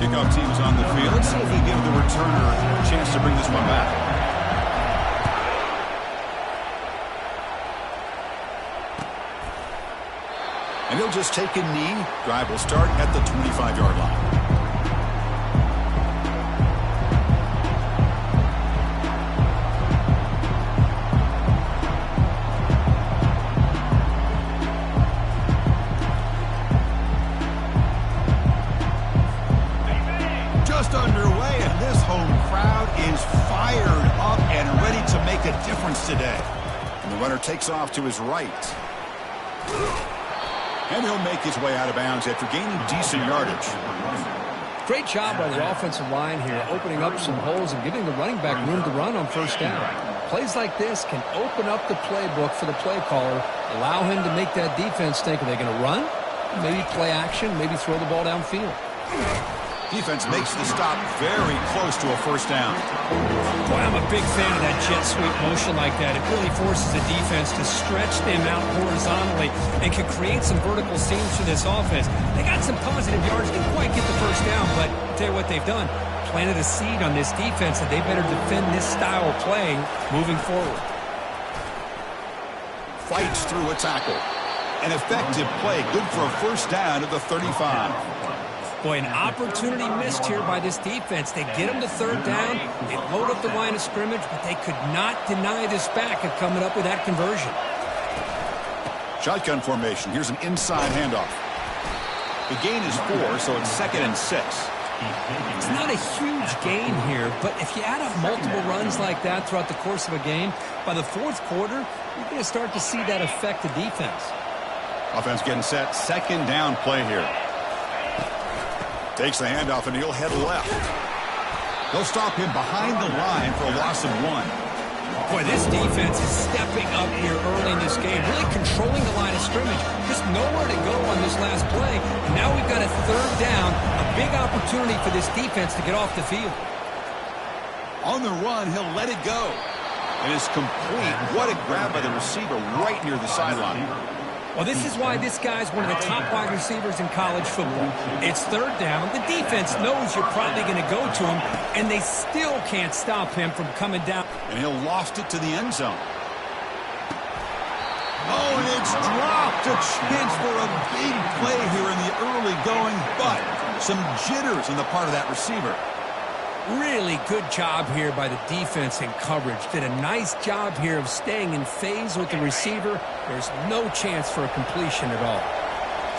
kickoff team is on the field. Let's see if we give the returner a chance to bring this one back. And he'll just take a knee. Drive will start at the 25-yard line. Just underway, and this home crowd is fired up and ready to make a difference today. And the runner takes off to his right. And he'll make his way out of bounds after gaining decent yardage. Great job by the offensive line here, opening up some holes and giving the running back room to run on first down. Plays like this can open up the playbook for the play caller, allow him to make that defense think, are they going to run? Maybe play action, maybe throw the ball downfield. Defense makes the stop very close to a first down. Boy, I'm a big fan of that jet sweep motion like that. It really forces the defense to stretch them out horizontally and can create some vertical seams for this offense. They got some positive yards, didn't quite get the first down, but I'll tell you what they've done. Planted a seed on this defense that they better defend this style of playing moving forward. Fights through a tackle. An effective play, good for a first down at the 35. Boy, an opportunity missed here by this defense. They get them to third down. They load up the line of scrimmage, but they could not deny this back of coming up with that conversion. Shotgun formation. Here's an inside handoff. The gain is 4, so it's 2nd and 6. It's not a huge gain here, but if you add up multiple runs like that throughout the course of a game, by the fourth quarter, you're going to start to see that affect the defense. Offense getting set. 2nd down play here. Takes the handoff, and he'll head left. They'll stop him behind the line for a loss of 1. Boy, this defense is stepping up here early in this game, really controlling the line of scrimmage. Just nowhere to go on this last play. And now we've got a third down, a big opportunity for this defense to get off the field. On the run, he'll let it go. And it's complete. What a grab by the receiver right near the sideline. Well, this is why this guy's one of the top wide receivers in college football. It's third down. The defense knows you're probably going to go to him, and they still can't stop him from coming down. And he'll loft it to the end zone. Oh, and it's dropped. A chance for a big play here in the early going, but some jitters on the part of that receiver. Really good job here by the defense in coverage. Did a nice job here of staying in phase with the receiver. There's no chance for a completion at all.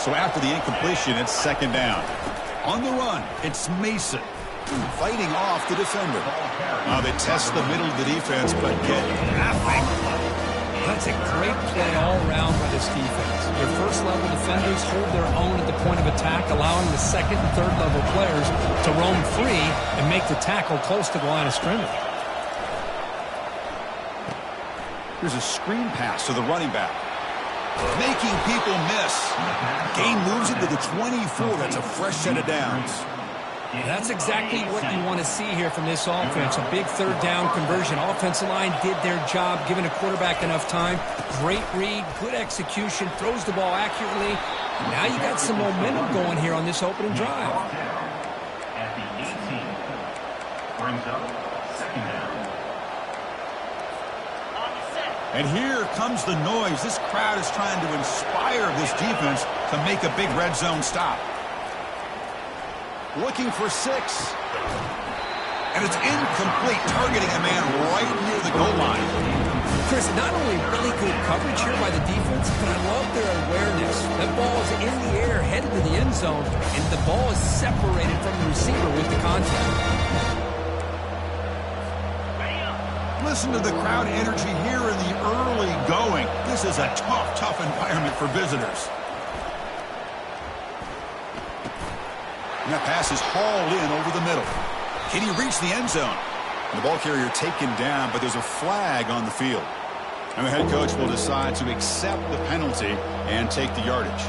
So after the incompletion, it's 2nd down. On the run, it's Mason fighting off the defender. They test the middle of the defense, but get nothing. That's a great play all around by this defense. Their first-level defenders hold their own at the point of attack, allowing the second and third-level players to roam free and make the tackle close to the line of scrimmage. Here's a screen pass to the running back. Making people miss. Gain moves into the 24. That's a fresh set of downs. That's exactly what you want to see here from this offense. A big third down conversion. Offensive line did their job, giving a quarterback enough time. Great read, good execution, throws the ball accurately. Now you got some momentum going here on this opening drive. At the 18, brings up 2nd down. And here comes the noise. This crowd is trying to inspire this defense to make a big red zone stop. Looking for 6. And it's incomplete, targeting a man right near the goal line. Chris, not only really good coverage here by the defense, but I love their awareness. That ball is in the air, headed to the end zone, and the ball is separated from the receiver with the contact. Listen to the crowd energy here in the early going. This is a tough environment for visitors. And that pass is hauled in over the middle. Can he reach the end zone? And the ball carrier taken down, but there's a flag on the field. And the head coach will decide to accept the penalty and take the yardage.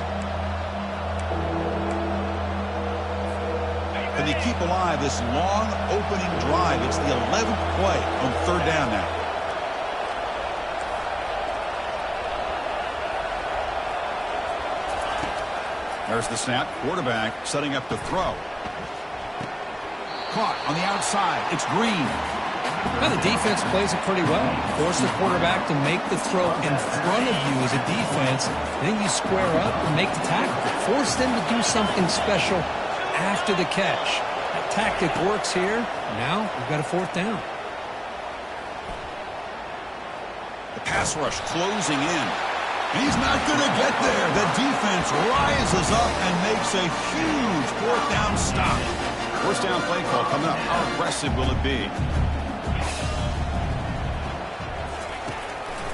And they keep alive this long opening drive. It's the 11th play on third down now. There's the snap. Quarterback setting up to throw. Caught on the outside. It's Green. Well, the defense plays it pretty well. Force the quarterback to make the throw in front of you as a defense. Then you square up and make the tackle. Force them to do something special after the catch. That tactic works here. Now we've got a 4th down. The pass rush closing in. He's not going to get there. The defense rises up and makes a huge 4th down stop. 1st down play call coming up. How aggressive will it be?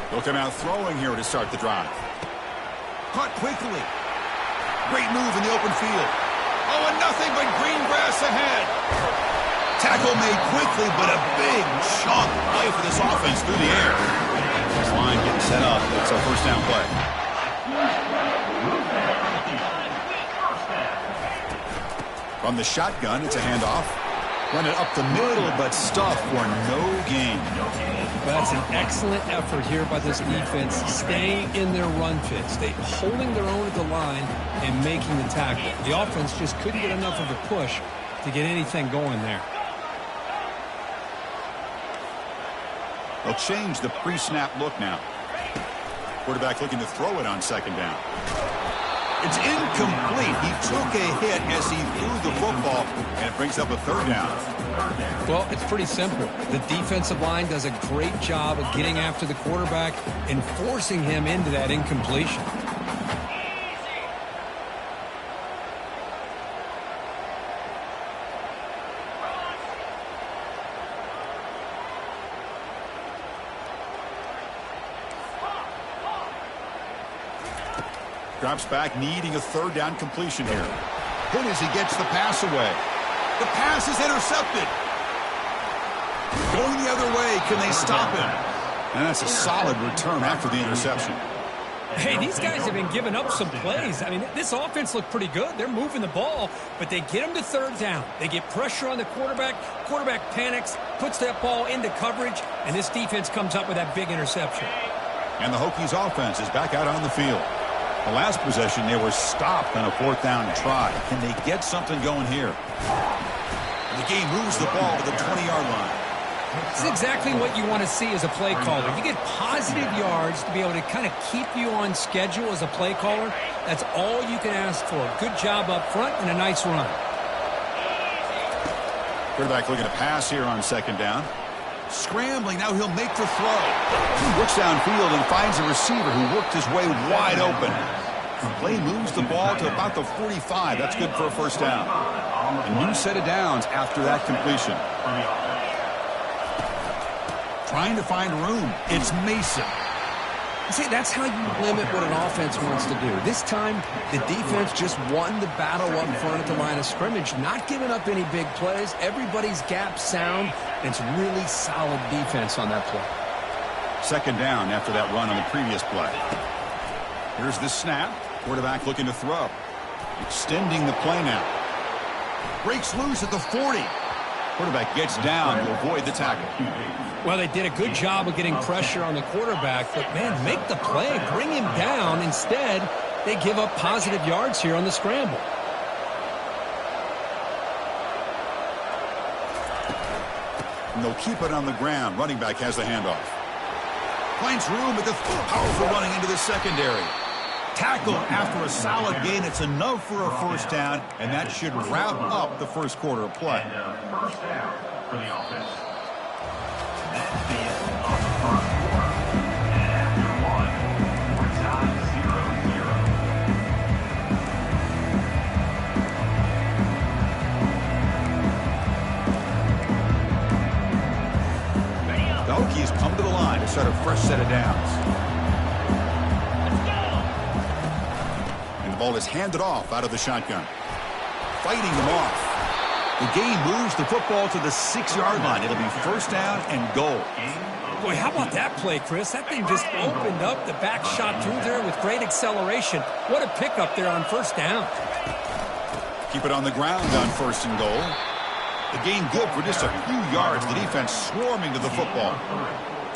They'll come out throwing here to start the drive. Caught quickly. Great move in the open field. Oh, and nothing but green grass ahead. Tackle made quickly, but a big chunk play for this offense through the air. This line getting set up. It's our 1st down play. From the shotgun, it's a handoff. Run it up the middle, but stuffed for no gain. That's an excellent effort here by this defense, staying in their run fits. They holding their own at the line and making the tackle. The offense just couldn't get enough of a push to get anything going there. They'll change the pre-snap look now. Quarterback looking to throw it on 2nd down. It's incomplete. He took a hit as he threw the football, and it brings up a 3rd down. Well, it's pretty simple. The defensive line does a great job of getting after the quarterback and forcing him into that incompletion. Drops back, needing a 3rd down completion here. Hit as he gets the pass away. The pass is intercepted. Going the other way, can they stop him? And that's a solid return after the interception. Hey, these guys have been giving up some plays. I mean, this offense looked pretty good. They're moving the ball, but they get them to 3rd down. They get pressure on the quarterback. Quarterback panics, puts that ball into coverage, and this defense comes up with that big interception. And the Hokies offense is back out on the field. The last possession, they were stopped on a 4th down try. Can they get something going here? The game moves the ball to the 20-yard line. This is exactly what you want to see as a play caller. You get positive yards to be able to kind of keep you on schedule as a play caller. That's all you can ask for. Good job up front and a nice run. Quarterback looking to pass here on 2nd down. Scrambling, now he'll make the throw. He looks downfield and finds a receiver who worked his way wide open. The play moves the ball to about the 45. That's good for a 1st down. A new set of downs after that completion. Trying to find room. It's Mason. See, that's how you limit what an offense wants to do. This time, the defense just won the battle up front at the line of scrimmage, not giving up any big plays. Everybody's gap sound. It's really solid defense on that play. 2nd down after that run on the previous play. Here's the snap. Quarterback looking to throw. Extending the play now. Breaks loose at the 40. Quarterback gets down to avoid the tackle. Well, they did a good job of getting pressure on the quarterback, but, man, make the play, bring him down. Instead, they give up positive yards here on the scramble. And they'll keep it on the ground. Running back has the handoff. Finds room at the powerful running into the secondary. Tackle after a solid gain. It's enough for a 1st down, and that should wrap up the 1st quarter of play. And 1st down for the offense. That's the end of the 1st quarter. And after 1, we're tied 0-0. The Hokies come to the line to start a fresh set of downs. And the ball is handed off out of the shotgun. Fighting them off. The game moves the football to the 6-yard line. It'll be 1st down and goal. Boy, how about that play, Chris? That thing just opened up. The back shot through there with great acceleration. What a pickup there on 1st down. Keep it on the ground on 1st and goal. The gain good for just a few yards. The defense swarming to the football.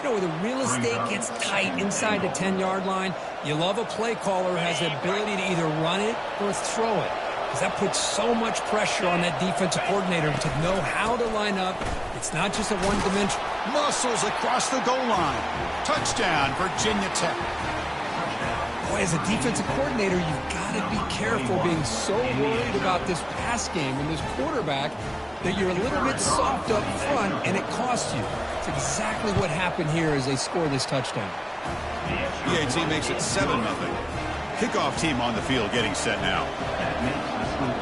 You know, where the real estate gets tight inside the 10-yard line, you love a play caller who has the ability to either run it or throw it. because that puts so much pressure on that defensive coordinator to know how to line up. It's not just a one-dimensional. Muscles across the goal line. Touchdown, Virginia Tech. Boy, as a defensive coordinator, you've got to be careful being so worried about this pass game and this quarterback that you're a little bit soft up front, and it costs you. It's exactly what happened here as they score this touchdown. PAT makes it 7-0. Kickoff team on the field getting set now. That makes the score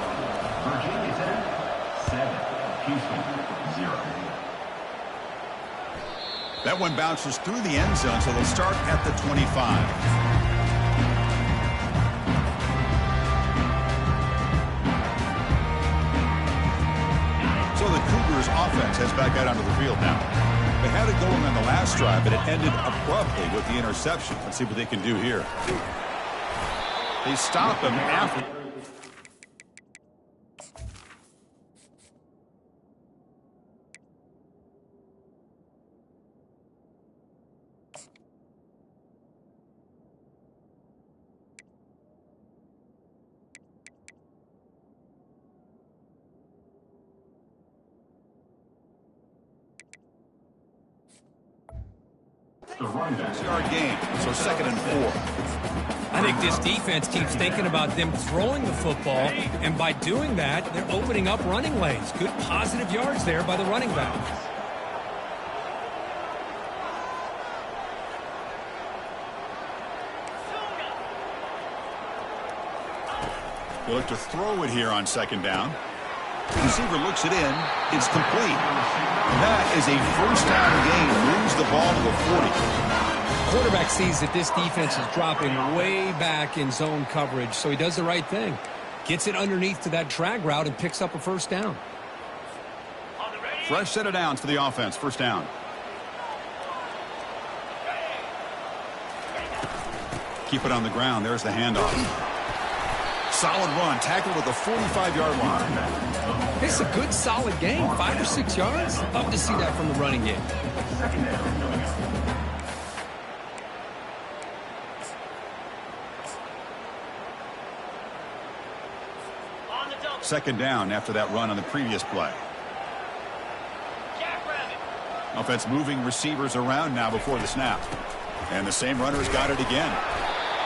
Virginia Tech 7, Houston 0. That one bounces through the end zone, so they'll start at the 25. So the Cougars offense heads back out onto the field now. They had it going on the last drive, but it ended abruptly with the interception. Let's see what they can do here. They stop him after. The running back. 6-yard game, so 2nd and 4. I think this defense keeps thinking about them throwing the football, and by doing that, they're opening up running lanes. Good positive yards there by the running back. They look to throw it here on 2nd down. The receiver looks it in. It's complete. And that is a 1st down gain. Moves the ball to the 40. Quarterback sees that this defense is dropping way back in zone coverage, so he does the right thing. Gets it underneath to that drag route and picks up a 1st down. Fresh set of downs for the offense. 1st down. Keep it on the ground. There's the handoff. Solid run. Tackled at the 45-yard line. It's a good, solid game. 5 or 6 yards. Love to see that from the running game. Second down after that run on the previous play. Offense moving receivers around now before the snap. And the same runner's got it again.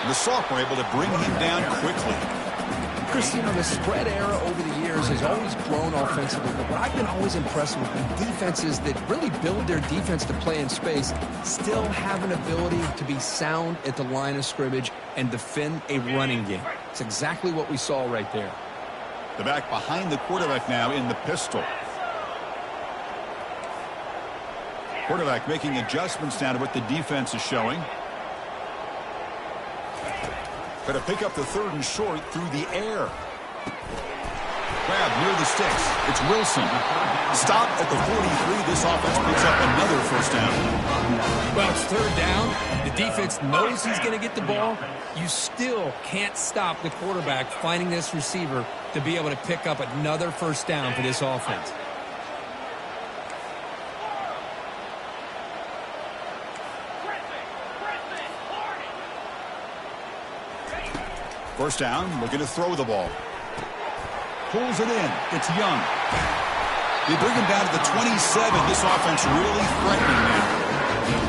And the sophomore able to bring him down quickly. Chris, you know, the spread era over the years has always grown offensively, but what I've been always impressed with defenses that really build their defense to play in space still have an ability to be sound at the line of scrimmage and defend a running game. It's exactly what we saw right there. The back behind the quarterback now in the pistol. Quarterback making adjustments now to what the defense is showing. Got to pick up the 3rd and short through the air. Grab near the sticks. It's Wilson. Stop at the 43. This offense picks up another 1st down. Well, it's 3rd down. The defense knows he's going to get the ball. You still can't stop the quarterback finding this receiver to be able to pick up another 1st down for this offense. First down, looking to throw the ball. Pulls it in. It's Young. They bring him down to the 27. This offense really threatening now.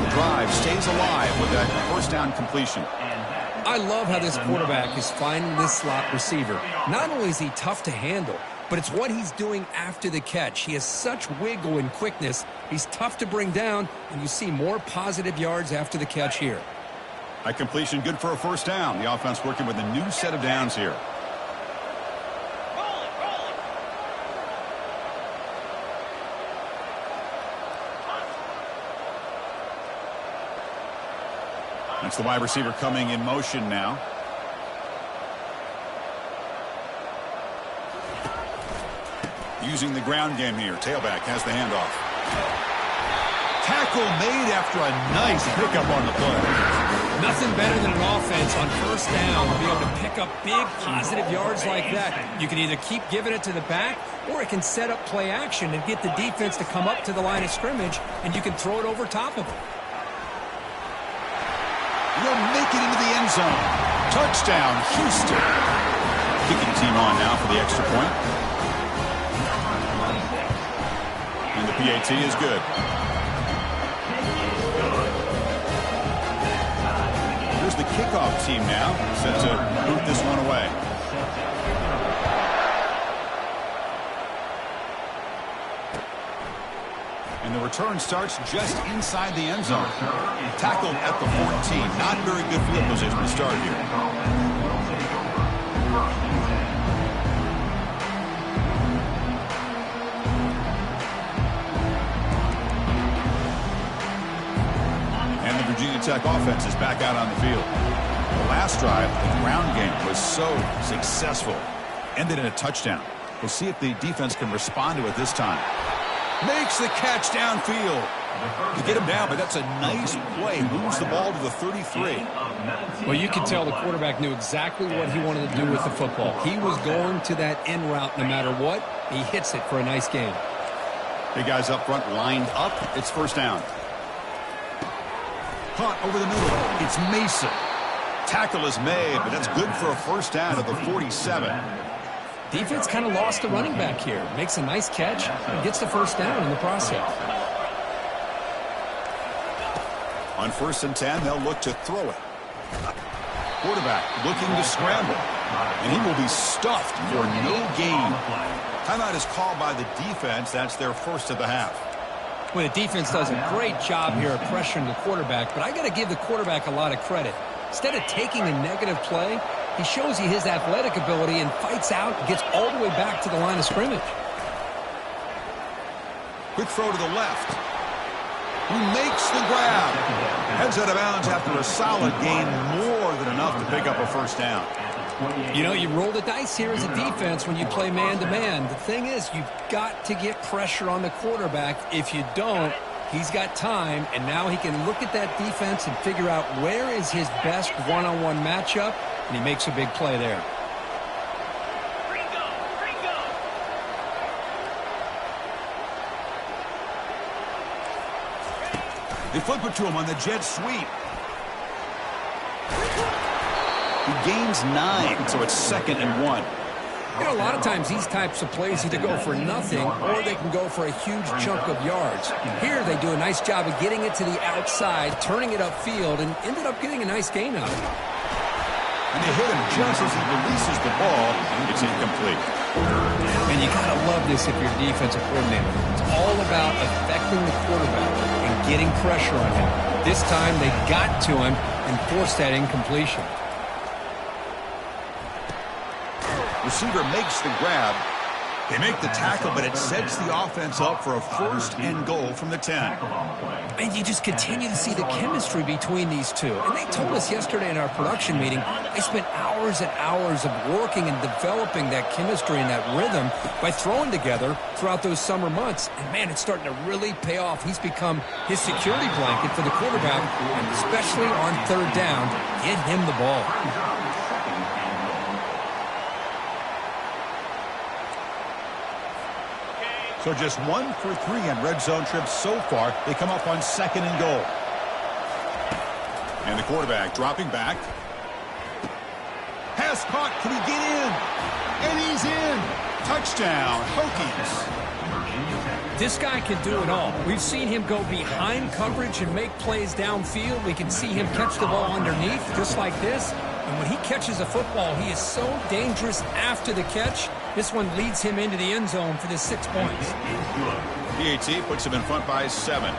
The drive stays alive with that 1st down completion. I love how this quarterback is finding this slot receiver. Not only is he tough to handle, but it's what he's doing after the catch. He has such wiggle and quickness. He's tough to bring down, and you see more positive yards after the catch here. That completion good for a 1st down. The offense working with a new set of downs here. That's the wide receiver coming in motion now. Using the ground game here. Tailback has the handoff. Tackle made after a nice pickup on the play. Nothing better than an offense on 1st down to be able to pick up big positive yards like that. You can either keep giving it to the back, or it can set up play action and get the defense to come up to the line of scrimmage, and you can throw it over top of them. He'll make it into the end zone. Touchdown, Houston. Kicking team on now for the extra point. And the PAT is good. Here's the kickoff team now, set to boot this one away. And the return starts just inside the end zone. Tackled at the 14. Not very good field position to start here. Virginia Tech offense is back out on the field. The last drive, the ground game was so successful. Ended in a touchdown. We'll see if the defense can respond to it this time. Makes the catch downfield. To get him down, but that's a nice play. Moves the ball to the 33. Well, you can tell the quarterback knew exactly what he wanted to do with the football. He was going to that end route no matter what. He hits it for a nice gain. Big guys up front lined up. It's first down. Caught over the middle. It's Mason. Tackle is made, but that's good for a first down at the 47. Defense kind of lost the running back here. Makes a nice catch and gets the first down in the process. On 1st and 10, they'll look to throw it. Quarterback looking to scramble. And he will be stuffed for no gain. Timeout is called by the defense. That's their first of the half. Well, the defense does a great job here of pressuring the quarterback, but I got to give the quarterback a lot of credit. Instead of taking a negative play, he shows you his athletic ability and fights out and gets all the way back to the line of scrimmage. Quick throw to the left. Who makes the grab. Heads out of bounds after a solid gain, more than enough to pick up a first down. You know, you roll the dice here as a defense when you play man-to-man. The thing is, you've got to get pressure on the quarterback. If you don't, he's got time, and now he can look at that defense and figure out where is his best one-on-one matchup, and he makes a big play there. They flip it to him on the jet sweep. He gains 9, so it's 2nd and 1. You know, a lot of times these types of plays either go for nothing or they can go for a huge chunk of yards. Here they do a nice job of getting it to the outside, turning it upfield, and ended up getting a nice gain out of it. And they hit him just as he releases the ball, and it's incomplete. And you got to love this if you're a defensive coordinator. It's all about affecting the quarterback and getting pressure on him. This time they got to him and forced that incompletion. Receiver makes the grab. They make the tackle, but it sets the offense up for a 1st and goal from the 10. And you just continue to see the chemistry between these two. And they told us yesterday in our production meeting, they spent hours and hours of working and developing that chemistry and that rhythm by throwing together throughout those summer months. And, man, it's starting to really pay off. He's become his security blanket for the quarterback, and especially on 3rd down, get him the ball. So just 1 for 3 on red zone trips so far. They come up on 2nd and goal. And the quarterback dropping back. Pass caught. Can he get in? And he's in. Touchdown, Hokies. This guy can do it all. We've seen him go behind coverage and make plays downfield. We can see him catch the ball underneath just like this. And when he catches a football, he is so dangerous after the catch. This one leads him into the end zone for the 6 points. PAT puts him in front by 7.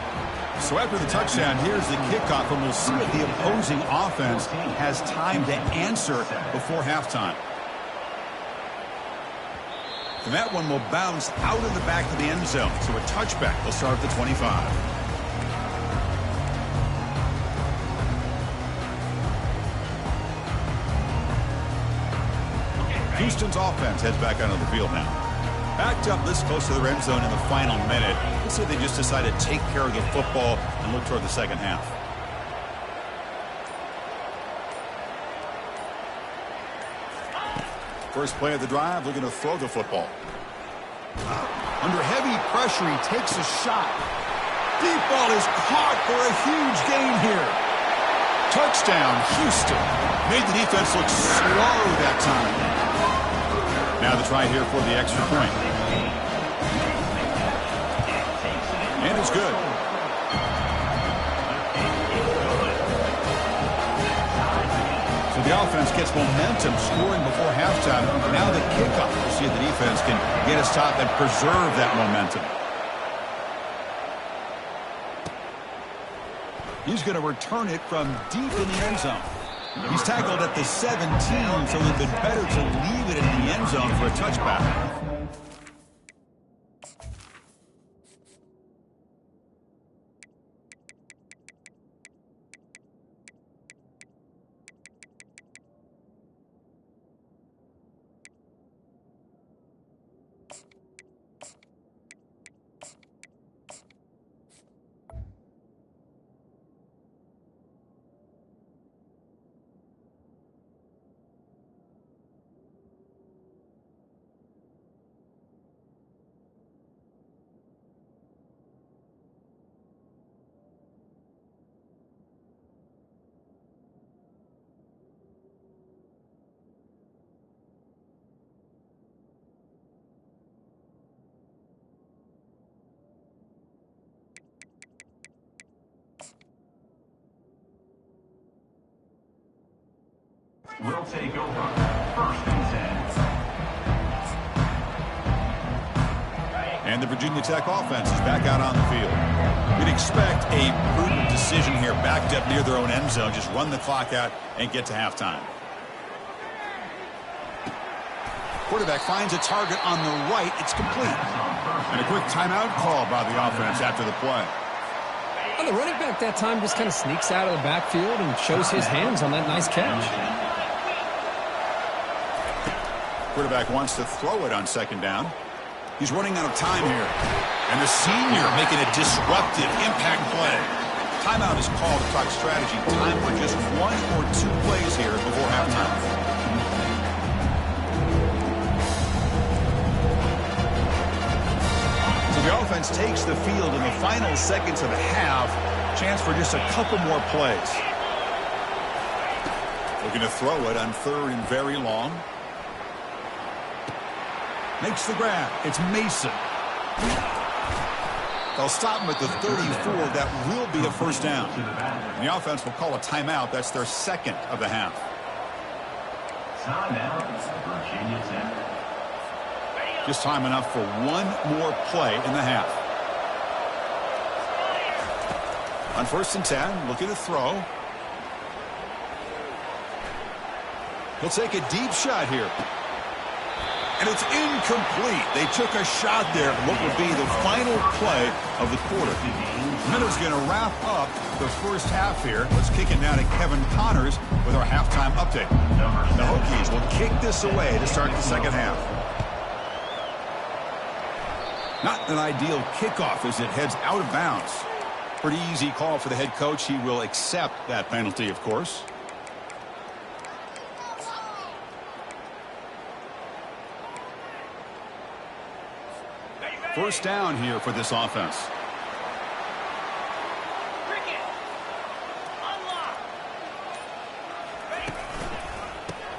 So after the touchdown, here's the kickoff, and we'll see if the opposing offense has time to answer before halftime. And that one will bounce out of the back of the end zone. So a touchback will start at the 25. Houston's offense heads back onto the field now. Backed up this close to the end zone in the final minute. Let's see if they just decide to take care of the football and look toward the second half. First play of the drive, looking to throw the football. Under heavy pressure, he takes a shot. Deep ball is caught for a huge gain here. Touchdown, Houston. Made the defense look slow that time. Now the try here for the extra point. And it's good. So the offense gets momentum scoring before halftime. Now the kickoff. We'll see if the defense can get a stop and preserve that momentum. He's going to return it from deep in the end zone. He's tackled at the 17, so it would have been better to leave it in the end zone for a touchback. Will take over. First and 10. And the Virginia Tech offense is back out on the field. We'd expect a prudent decision here, backed up near their own end zone. Just run the clock out and get to halftime. Quarterback finds a target on the right. It's complete. And a quick timeout call by the offense after the play. Well, the running back that time just kind of sneaks out of the backfield and shows his hands on that nice catch. Quarterback wants to throw it on second down. He's running out of time here. And the senior making a disruptive impact play. Timeout is called to talk strategy. Time for just 1 or 2 plays here before halftime. So the offense takes the field in the final seconds of the half. Chance for just a couple more plays. Looking to throw it on 3rd and very long. Makes the grab. It's Mason. They'll stop him at the 34. That will be a first down. And the offense will call a timeout. That's their second of the half. Timeout, Virginia Tech. Just time enough for 1 more play in the half. On 1st and 10, looking to throw. He'll take a deep shot here. And it's incomplete. They took a shot there. What will be the final play of the quarter. Minnows going to wrap up the first half here. Let's kick it now to Kevin Connors with our halftime update. The Hokies will kick this away to start the second half. Not an ideal kickoff as it heads out of bounds. Pretty easy call for the head coach. He will accept that penalty, of course. First down here for this offense.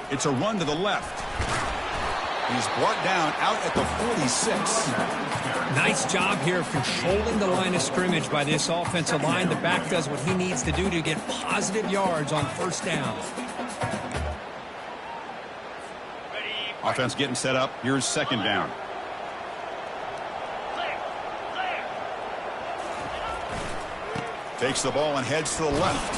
It's a run to the left. He's brought down out at the 46. Nice job here of controlling the line of scrimmage by this offensive line. The back does what he needs to do to get positive yards on first down. Offense getting set up. Here's second down. Takes the ball and heads to the left.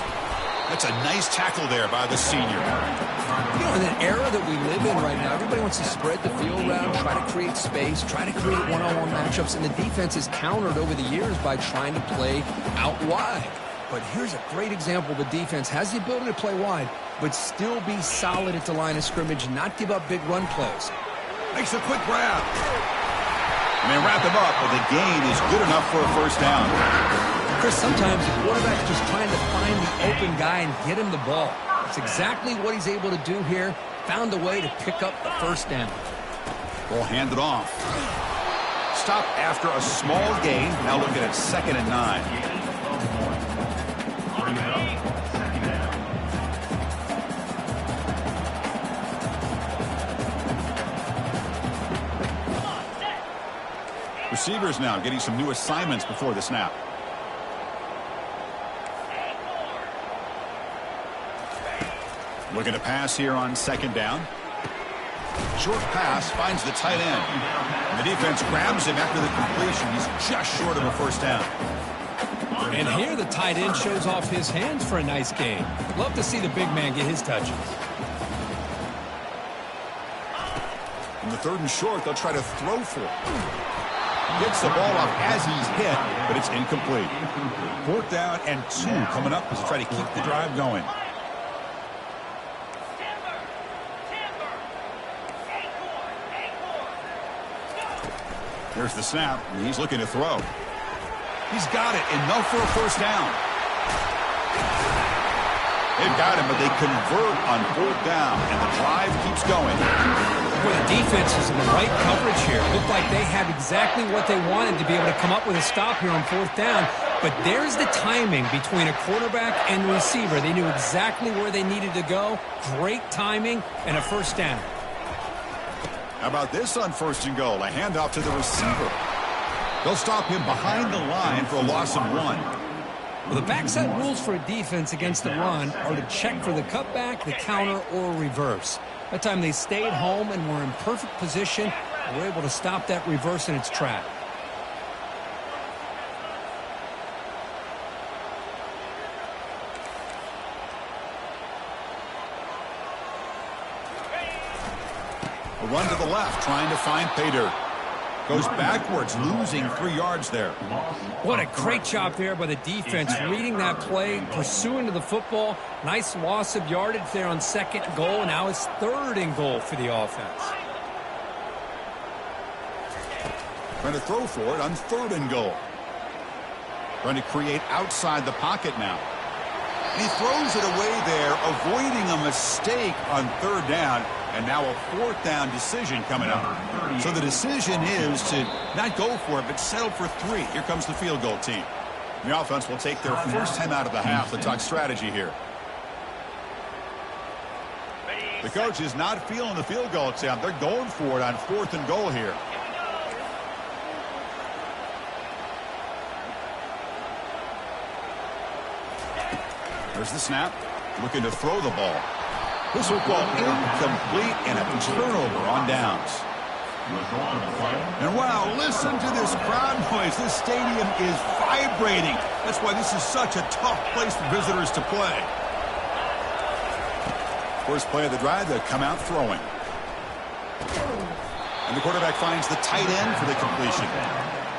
That's a nice tackle there by the senior. You know, in an era that we live in right now, everybody wants to spread the field around, try to create space, try to create one-on-one matchups, and the defense is countered over the years by trying to play out wide. But here's a great example. The defense has the ability to play wide, but still be solid at the line of scrimmage, not give up big run plays. Makes a quick grab. And they wrap him up, but the gain is good enough for a first down. Chris, sometimes the quarterback's just trying to find the open guy and get him the ball. It's exactly what he's able to do here. Found a way to pick up the first down. Ball handed off. Stop after a small gain. Now looking at 2nd and 9. Receivers now getting some new assignments before the snap. Looking to pass here on second down. Short pass finds the tight end. And the defense grabs him after the completion. He's just short of a first down. And here the tight end shows off his hands for a nice gain. Love to see the big man get his touches. In the third and short, they'll try to throw for it. Gets the ball off as he's hit, but it's incomplete. 4th down and 2 coming up as they try to keep the drive going. Here's the snap. He's looking to throw. He's got it. Enough for a first down. They've got him, but they convert on 4th down, and the drive keeps going. Well, the defense is in the right coverage here. Looked like they have exactly what they wanted to be able to come up with a stop here on 4th down. But there's the timing between a quarterback and the receiver. They knew exactly where they needed to go. Great timing and a first down. How about this on 1st and goal? A handoff to the receiver. They'll stop him behind the line for a loss of 1. Well, the backside rules for a defense against the run are to check for the cutback, the counter, or reverse. That time they stayed home and were in perfect position and were able to stop that reverse in its track. A run to the left, trying to find pay dirt. Goes backwards, losing 3 yards there. What a great job there by the defense, reading that play, pursuing to the football. Nice loss of yardage there on 2nd and goal, and now it's 3rd and goal for the offense. Trying to throw for it on 3rd and goal. Trying to create outside the pocket now. And he throws it away there, avoiding a mistake on 3rd down. And now a 4th down decision coming up. So the decision is to not go for it, but settle for 3. Here comes the field goal team. The offense will take their first time out of the half to talk strategy here. The coach is not feeling the field goal attempt. They're going for it on 4th and goal here. There's the snap. Looking to throw the ball. This will go incomplete and a turnover on downs. And wow, listen to this crowd noise. This stadium is vibrating. That's why this is such a tough place for visitors to play. First play of the drive, they'll come out throwing. And the quarterback finds the tight end for the completion.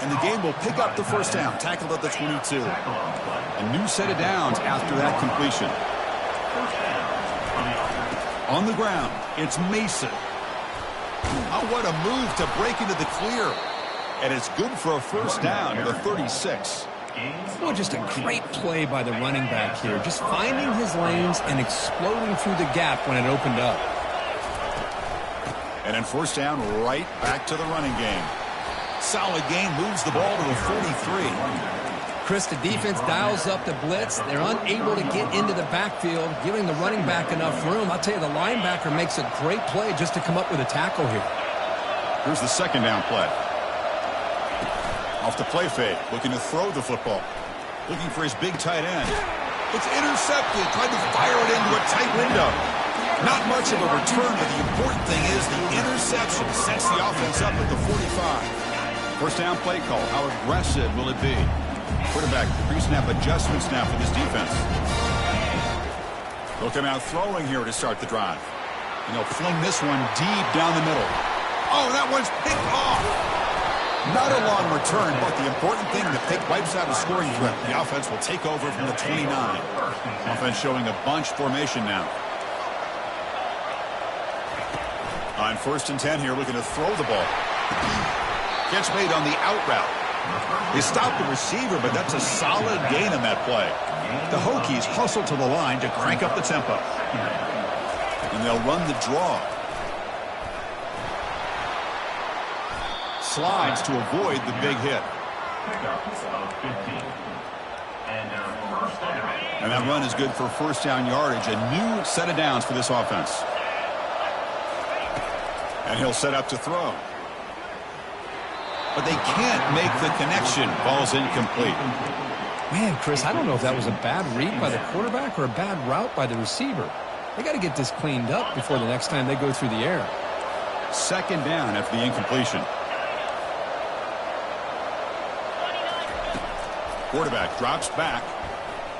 And the game will pick up the first down, tackled at the 22. A new set of downs after that completion. On the ground, it's Mason. Oh, what a move to break into the clear. And it's good for a first down to the 36. Well, just a great play by the running back here. Just finding his lanes and exploding through the gap when it opened up. And then first down, right back to the running game. Solid gain, moves the ball to the 43. Chris, the defense dials up the blitz. They're unable to get into the backfield, giving the running back enough room. I'll tell you, the linebacker makes a great play just to come up with a tackle here. Here's the 2nd down play. Off the play fake, looking to throw the football. Looking for his big tight end. It's intercepted, tried to fire it into a tight window. Not much of a return, but the important thing is the interception sets the offense up at the 45. First down play call. How aggressive will it be? Quarterback, pre-snap adjustments now for this defense. They'll come out throwing here to start the drive. And they'll fling this one deep down the middle. Oh, that one's picked off. Not a long return, but the important thing, the pick wipes out a scoring threat. The offense will take over from the 29. Offense showing a bunch formation now. On 1st and 10 here, looking to throw the ball. Catch made on the out route. They stopped the receiver, but that's a solid gain on that play. The Hokies hustle to the line to crank up the tempo. And they'll run the draw. Slides to avoid the big hit. And that run is good for first down yardage. A new set of downs for this offense. And he'll set up to throw. but they can't make the connection. Ball's incomplete. Man, Chris, I don't know if that was a bad read by the quarterback or a bad route by the receiver. They got to get this cleaned up before the next time they go through the air. Second down after the incompletion. Quarterback drops back,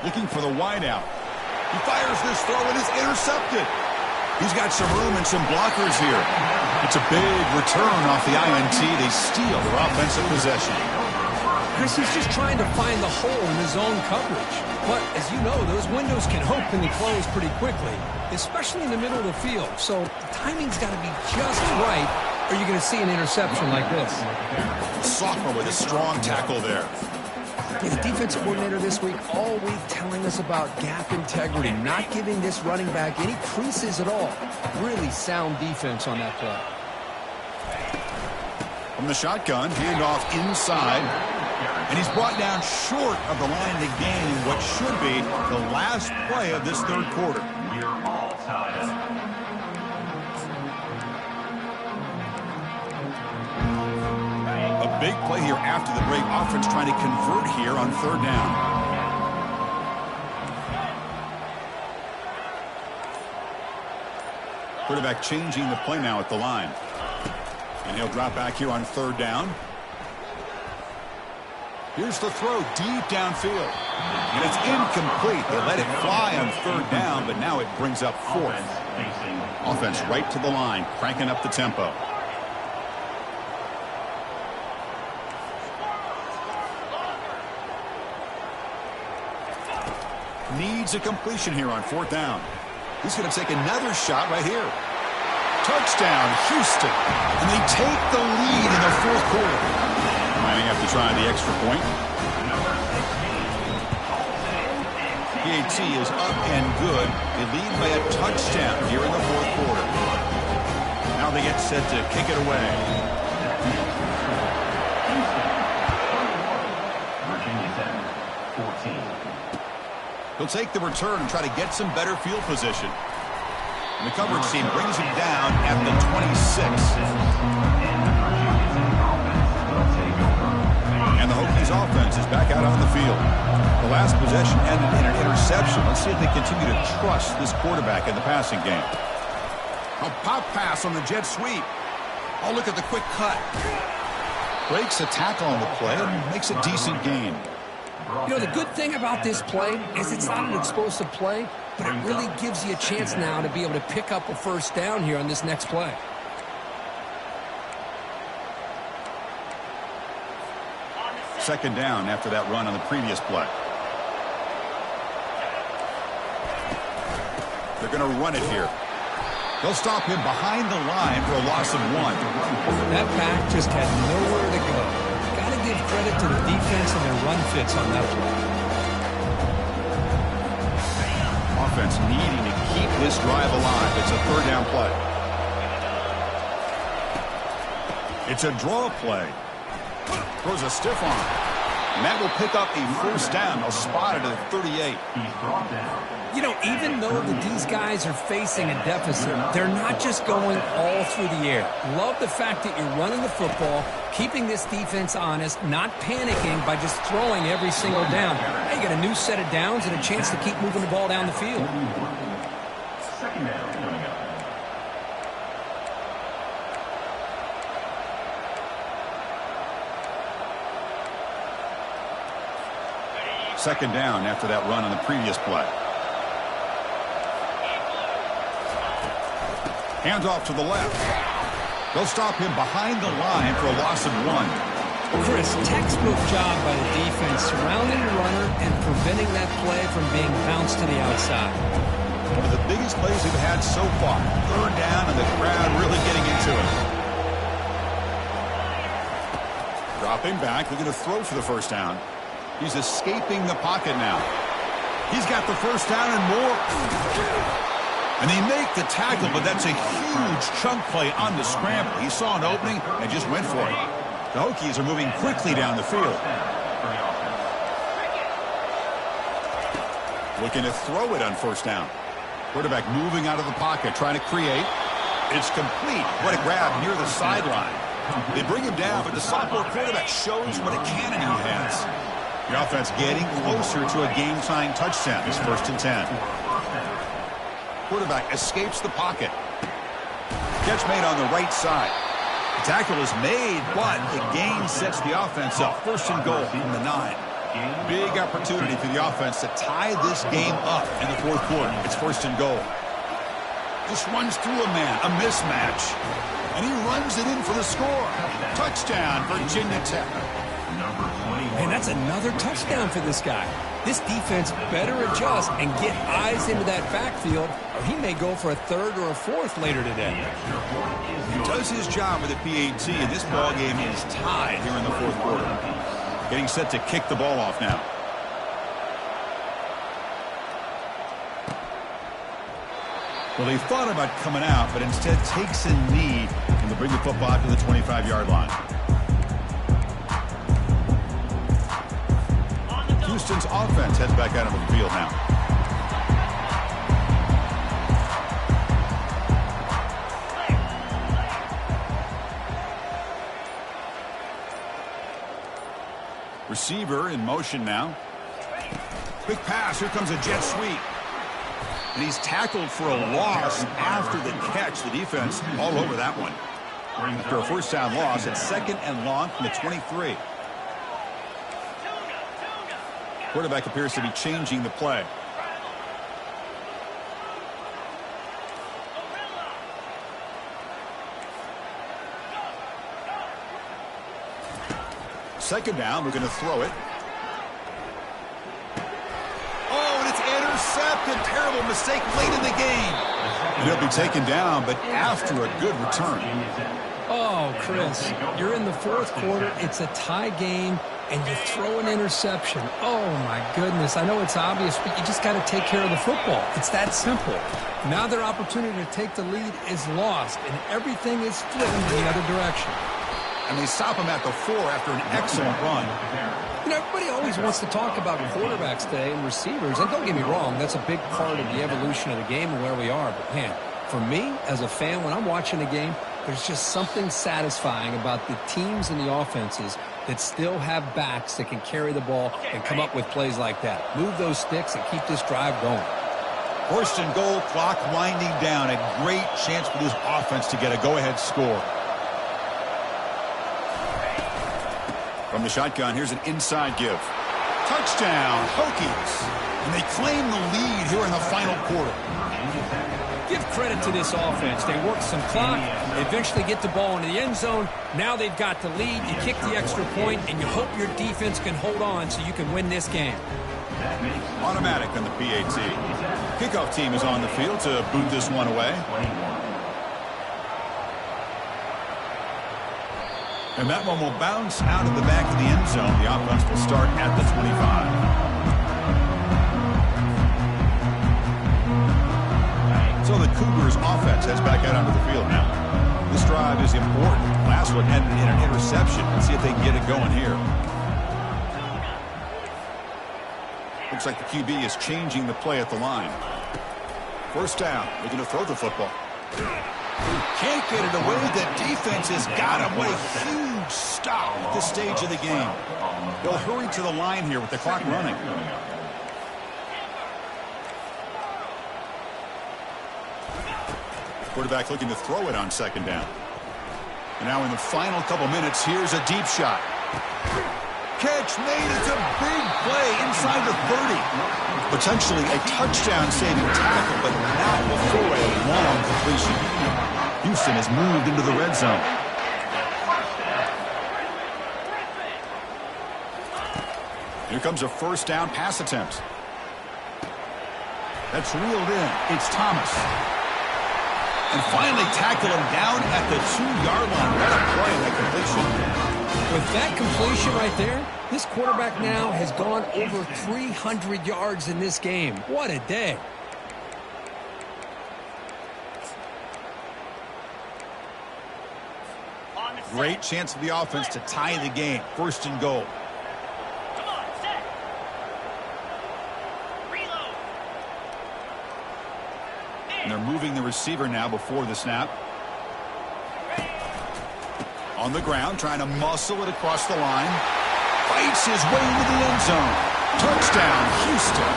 looking for the wideout. He fires this throw and is intercepted. He's got some room and some blockers here. It's a big return off the INT. They steal their offensive possession. Chris, he's just trying to find the hole in his zone coverage. But, as you know, those windows can open and close pretty quickly, especially in the middle of the field. So the timing's got to be just right, or you're going to see an interception like this. Sophomore with a strong tackle there. Yeah, the defensive coordinator this week all week telling us about gap integrity, not giving this running back any creases at all. Really sound defense on that play. From the shotgun, handoff inside. And he's brought down short of the line to gain what should be the last play of this third quarter. We're all tied up. A big play here after the break. Offense trying to convert here on third down. Quarterback changing the play now at the line. And he'll drop back here on third down. Here's the throw deep downfield. And it's incomplete. They let it fly on third down, but now it brings up fourth. Offense right to the line, cranking up the tempo. Needs a completion here on fourth down. He's going to take another shot right here. Touchdown, Houston. And they take the lead in the fourth quarter. Might have to try the extra point. PAT is up and good. They lead by a touchdown here in the fourth quarter. Now they get set to kick it away. Virginia Tech, 14. He'll take the return and try to get some better field position. And the coverage team brings him down at the 26. And the Hokies offense is back out on the field. The last possession ended in an interception. Let's see if they continue to trust this quarterback in the passing game. A pop pass on the jet sweep. Oh, look at the quick cut. Breaks a tackle on the play and makes a decent gain. You know, the good thing about this play is it's not an explosive play, but it really gives you a chance now to be able to pick up a first down here on this next play. Second down after that run on the previous play. They're going to run it here. They'll stop him behind the line for a loss of 1. That back just had nowhere to go. Got to give credit to the defense and their run fits on that play. Offense needing to keep this drive alive. It's a third down play. It's a draw play. Throws a stiff arm. And that will pick up a first down. They'll spot it at 38. He's brought down. You know, even though these guys are facing a deficit, they're not just going all through the air. Love the fact that you're running the football, keeping this defense honest, not panicking by just throwing every single down. Now you got a new set of downs and a chance to keep moving the ball down the field. Second down coming up. Second down after that run on the previous play. Hands off to the left. They'll stop him behind the line for a loss of 1. Chris, textbook job by the defense surrounding the runner and preventing that play from being bounced to the outside. One of the biggest plays they've had so far. Third down and the crowd really getting into it. Dropping back, looking to throw for the first down. He's escaping the pocket now. He's got the first down and more. And they make the tackle, but that's a huge chunk play on the scramble. He saw an opening and just went for it. The Hokies are moving quickly down the field. Looking to throw it on first down. Quarterback moving out of the pocket, trying to create. It's complete. What a grab near the sideline. They bring him down, but the sophomore quarterback shows what a cannon he has. The offense getting closer to a game-tying touchdown. It's 1st and 10. Quarterback escapes the pocket. Catch made on the right side. The tackle is made, but the gain sets the offense up. 1st and goal from the 9. Big opportunity for the offense to tie this game up in the 4th quarter. It's 1st and goal. Just runs through a man, a mismatch. And he runs it in for the score. Touchdown, Virginia Tech. And that's another touchdown for this guy. This defense better adjust and get eyes into that backfield, or he may go for a 3rd or a 4th later today. He does his job with the PAT, and this ball game is tied here in the 4th quarter. Getting set to kick the ball off now. Well, they thought about coming out, but instead takes a knee and they bring the football out to the 25-yard line. Houston's offense heads back out onto the field now. Receiver in motion now. Quick pass. Here comes a jet sweep. And he's tackled for a loss after the catch. The defense all over that one. After a 1st down loss, it's 2nd and long from the 23. Quarterback appears to be changing the play. Second down, we're going to throw it. Oh, and it's intercepted. Terrible mistake late in the game. And he'll be taken down, but after a good return. Oh, Chris, you're in the 4th quarter. It's a tie game, and you throw an interception. Oh, my goodness. I know it's obvious, but you just got to take care of the football. It's that simple. Now their opportunity to take the lead is lost, and everything is flipped in the other direction. And they stop him at the 4 after an excellent run. You know, everybody always wants to talk about quarterbacks today and receivers, and don't get me wrong, that's a big part of the evolution of the game and where we are. But, man, for me, as a fan, when I'm watching a game, there's just something satisfying about the teams and the offenses that still have backs that can carry the ball and come up with plays like that. Move those sticks and keep this drive going. 1st and goal, clock winding down. A great chance for this offense to get a go-ahead score. From the shotgun, here's an inside give. Touchdown, Hokies. And they claim the lead here in the final quarter. Give credit to this offense. They work some clock. They eventually get the ball into the end zone. Now they've got the lead. You kick the extra point, and you hope your defense can hold on so you can win this game. Automatic on the PAT. Kickoff team is on the field to boot this one away. And that one will bounce out of the back of the end zone. The offense will start at the 25. So the Cougars offense heads back out onto the field now. This drive is important. Last one ended in an interception. Let's see if they can get it going here. Looks like the QB is changing the play at the line. 1st down. They're going to throw the football. Can't get it away. The defense has got him. What a huge stop at this stage of the game. They'll hurry to the line here with the clock running. Quarterback looking to throw it on 2nd down. And now in the final couple minutes, here's a deep shot. Catch made. It's a big play inside the 30. Potentially a touchdown-saving tackle, but not before a long completion. Houston has moved into the red zone. Here comes a 1st down pass attempt. That's reeled in. It's Thomas. And finally tackle him down at the 2-yard line. What a play, that completion. With that completion right there, this quarterback now has gone over 300 yards in this game. What a day. Great chance for the offense to tie the game. 1st and goal. And they're moving the receiver now before the snap. On the ground, trying to muscle it across the line. Fights his way into the end zone. Touchdown, Houston.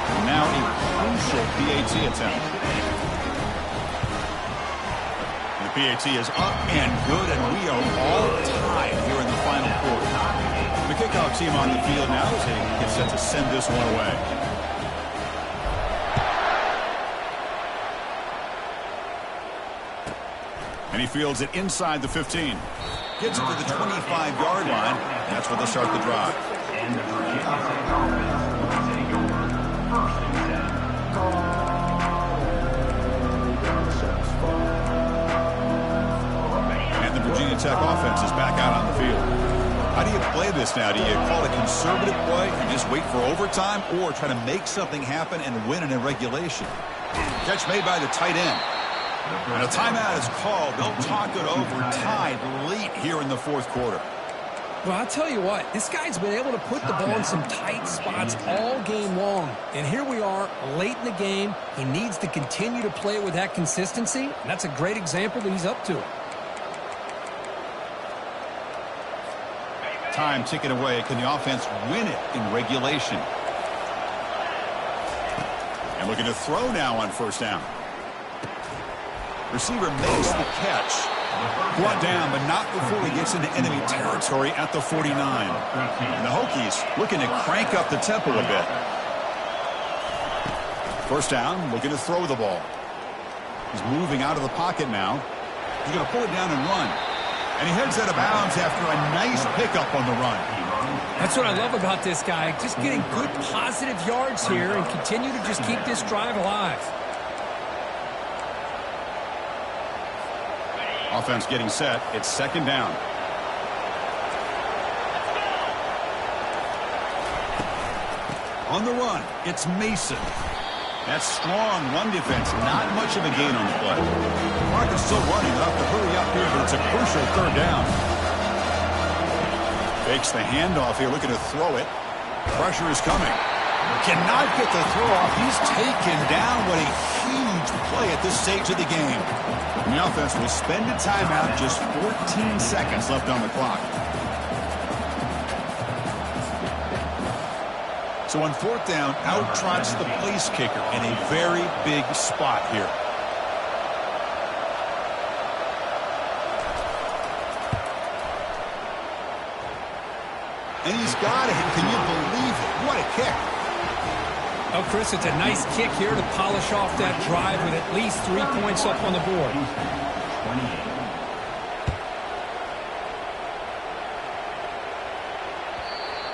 And now a crucial PAT attempt. And the PAT is up and good, and we are all tied here in the final quarter. The kickoff team on the field now as they get set to send this one away. And he fields it inside the 15. Gets it to the 25-yard line. And that's where they'll start the drive. And the Virginia Tech offense will take over 1st and 10. And the Virginia Tech offense is back out on the field. How do you play this now? Do you call a conservative play and just wait for overtime, or try to make something happen and win in regulation? Catch made by the tight end. And a timeout is called. They'll talk it over, tied late here in the 4th quarter. Well, I'll tell you what, this guy's been able to put the ball in some tight spots all game long. And here we are, late in the game. He needs to continue to play with that consistency. And that's a great example that he's up to it. Time ticking away. Can the offense win it in regulation? And looking to throw now on 1st down. Receiver makes the catch. Brought down, but not before he gets into enemy territory at the 49. And the Hokies looking to crank up the tempo a bit. 1st down, looking to throw the ball. He's moving out of the pocket now. He's going to pull it down and run. And he heads out of bounds after a nice pickup on the run. That's what I love about this guy. Just getting good positive yards here and continue to just keep this drive alive. Offense getting set. It's 2nd down. On the run, it's Mason. That strong run defense, not much of a gain on the play. Clark is still running. They'll have to hurry up here, but it's a crucial 3rd down. Fakes the handoff here, looking to throw it. Pressure is coming. Cannot get the throw off. He's taken down. What a huge play at this stage of the game. And the offense will spend a timeout. Just 14 seconds left on the clock. So on 4th down, out trots the place kicker in a very big spot here. And he's got it. Can you believe it? What a kick. Oh, Chris, it's a nice kick here to polish off that drive with at least 3 points up on the board.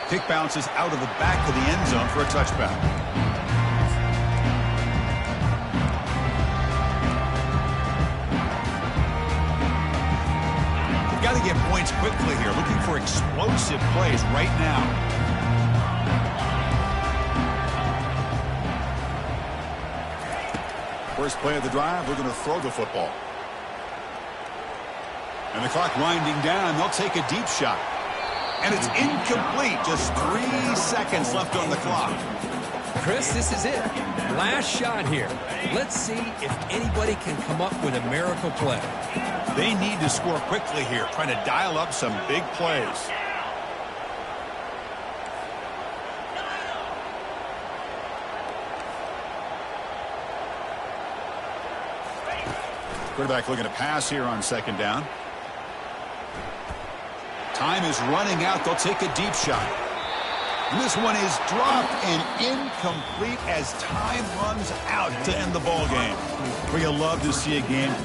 Kick bounces out of the back of the end zone for a touchback. They've got to get points quickly here, looking for explosive plays right now. First play of the drive, we're going to throw the football. And the clock winding down, they'll take a deep shot. And it's incomplete. Just 3 seconds left on the clock. Chris, this is it. Last shot here. Let's see if anybody can come up with a miracle play. They need to score quickly here, trying to dial up some big plays. Quarterback looking to pass here on 2nd down. Time is running out. They'll take a deep shot. And this one is dropped and incomplete as time runs out to end the ball game. We love to see a game